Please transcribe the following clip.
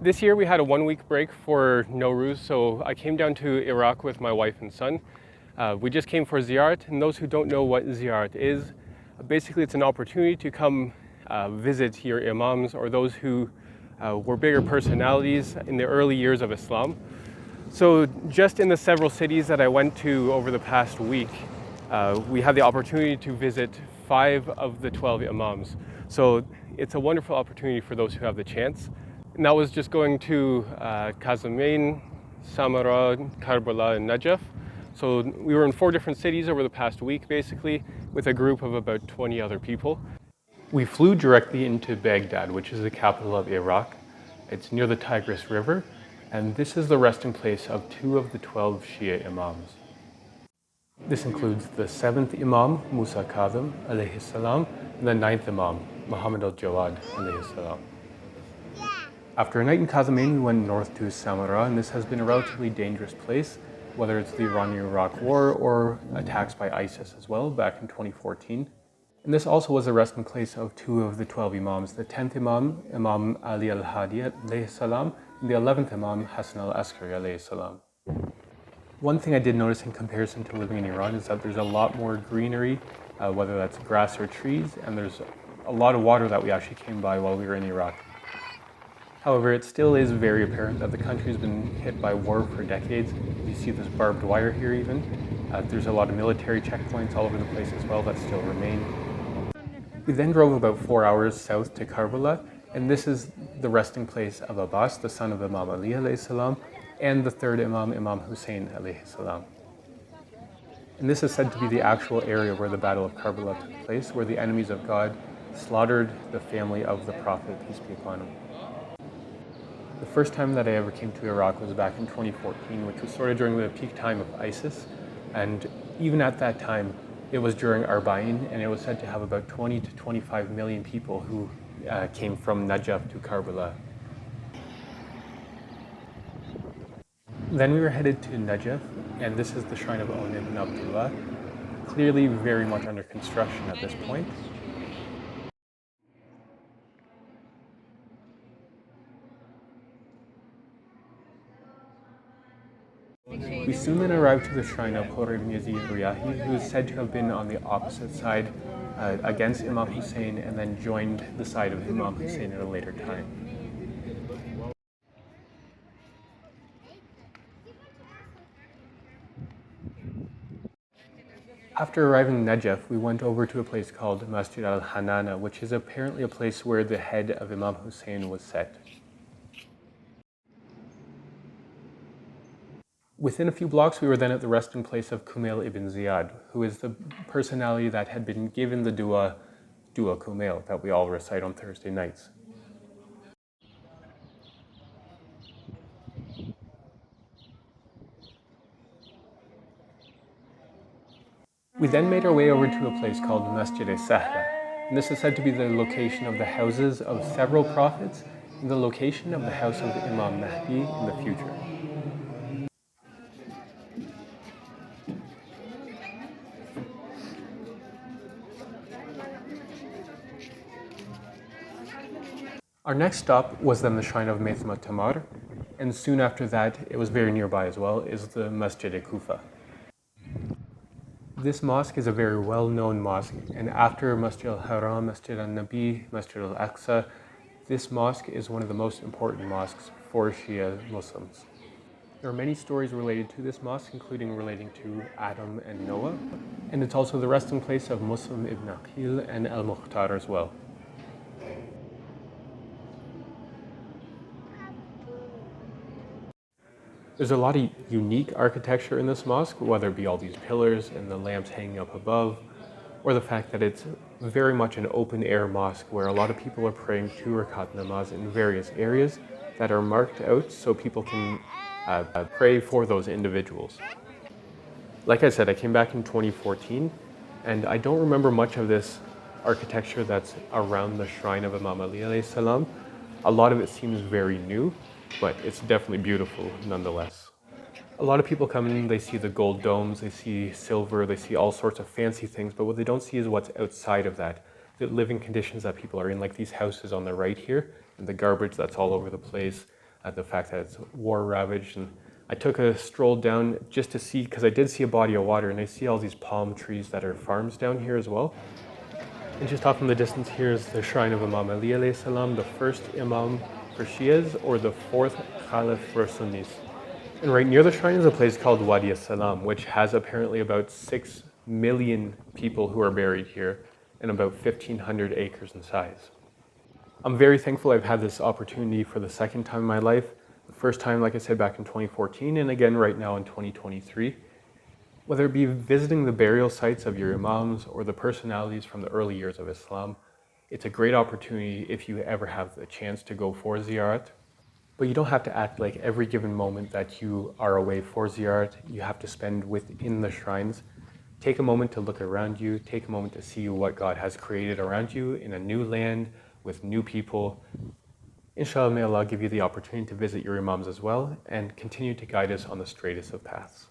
This year we had a 1-week break for Nowruz, so I came down to Iraq with my wife and son. We just came for Ziyarat, and those who don't know what Ziyarat is, basically it's an opportunity to come visit your imams or those who were bigger personalities in the early years of Islam. So just in the several cities that I went to over the past week, we had the opportunity to visit 5 of the 12 imams. So it's a wonderful opportunity for those who have the chance. And that was just going to Kazimain, Samarra, Karbala, and Najaf. So we were in 4 different cities over the past week, basically, with a group of about 20 other people. We flew directly into Baghdad, which is the capital of Iraq. It's near the Tigris River, and this is the resting place of 2 of the 12 Shia Imams. This includes the 7th Imam, Musa Kazim, alayhi salam, and the 9th Imam, Muhammad al-Jawad, alayhi salam. After a night in Kazimain, we went north to Samarra, and this has been a relatively dangerous place, whether it's the Iranian-Iraq War or attacks by ISIS as well, back in 2014. And this also was the resting place of 2 of the 12 Imams, the 10th Imam, Imam Ali al-Hadi alayhi salam, and the 11th Imam, Hassan al-Askari alayhi salam. One thing I did notice in comparison to living in Iran is that there's a lot more greenery, whether that's grass or trees, and there's a lot of water that we actually came by while we were in Iraq. However, it still is very apparent that the country has been hit by war for decades. You see this barbed wire here even. There's a lot of military checkpoints all over the place as well that still remain. We then drove about 4 hours south to Karbala, and this is the resting place of Abbas, the son of Imam Ali alayhi salam, and the 3rd Imam, Imam Hussein alayhi salam. And this is said to be the actual area where the Battle of Karbala took place, where the enemies of God slaughtered the family of the Prophet, peace be upon him. The first time that I ever came to Iraq was back in 2014, which was sort of during the peak time of ISIS. And even at that time, it was during Arba'in, and it was said to have about 20 to 25 million people who came from Najaf to Karbala. Then we were headed to Najaf, and this is the shrine of Awn ibn Abdullah, clearly very much under construction at this point. We soon then arrived to the shrine of Hur ibn Yazid Riyahi, who is said to have been on the opposite side against Imam Hussein and then joined the side of Imam Hussein at a later time. After arriving in Najaf, we went over to a place called Masjid al-Hanana, which is apparently a place where the head of Imam Hussein was set. Within a few blocks, we were then at the resting place of Kumail ibn Ziyad, who is the personality that had been given the dua Kumail, that we all recite on Thursday nights. We then made our way over to a place called Masjid Sahla, and this is said to be the location of the houses of several prophets and the location of the house of Imam Mahdi in the future. Our next stop was then the shrine of Maithma Tamar, and soon after that, it was very nearby as well, is the Masjid-e-Kufa. This mosque is a very well-known mosque, and after Masjid al-Haram, Masjid al-Nabi, Masjid al-Aqsa, this mosque is one of the most important mosques for Shia Muslims. There are many stories related to this mosque, including relating to Adam and Noah, and it's also the resting place of Muslim ibn Aqil and al-Mukhtar as well. There's a lot of unique architecture in this mosque, whether it be all these pillars and the lamps hanging up above, or the fact that it's very much an open-air mosque where a lot of people are praying 2 rakat namaz in various areas that are marked out so people can pray for those individuals. Like I said, I came back in 2014, and I don't remember much of this architecture that's around the shrine of Imam Ali alayhi salam. A lot of it seems very new, but it's definitely beautiful nonetheless. A lot of people come in, they see the gold domes, they see silver, they see all sorts of fancy things, but what they don't see is what's outside of that. The living conditions that people are in, like these houses on the right here, and the garbage that's all over the place, the fact that it's war ravaged. And I took a stroll down just to see, because I did see a body of water, and I see all these palm trees that are farms down here as well. And just off in the distance here is the shrine of Imam Ali alayhi salam, the first Imam for Shias, or the fourth Caliph for Sunnis. And right near the shrine is a place called Wadi as-Salam, which has apparently about 6 million people who are buried here, and about 1,500 acres in size. I'm very thankful I've had this opportunity for the second time in my life. The first time, like I said, back in 2014, and again right now in 2023. Whether it be visiting the burial sites of your Imams or the personalities from the early years of Islam, it's a great opportunity if you ever have the chance to go for Ziyarat. But you don't have to act like every given moment that you are away for Ziyarat, you have to spend within the shrines. Take a moment to look around you, take a moment to see what God has created around you in a new land with new people. Inshallah, may Allah give you the opportunity to visit your Imams as well and continue to guide us on the straightest of paths.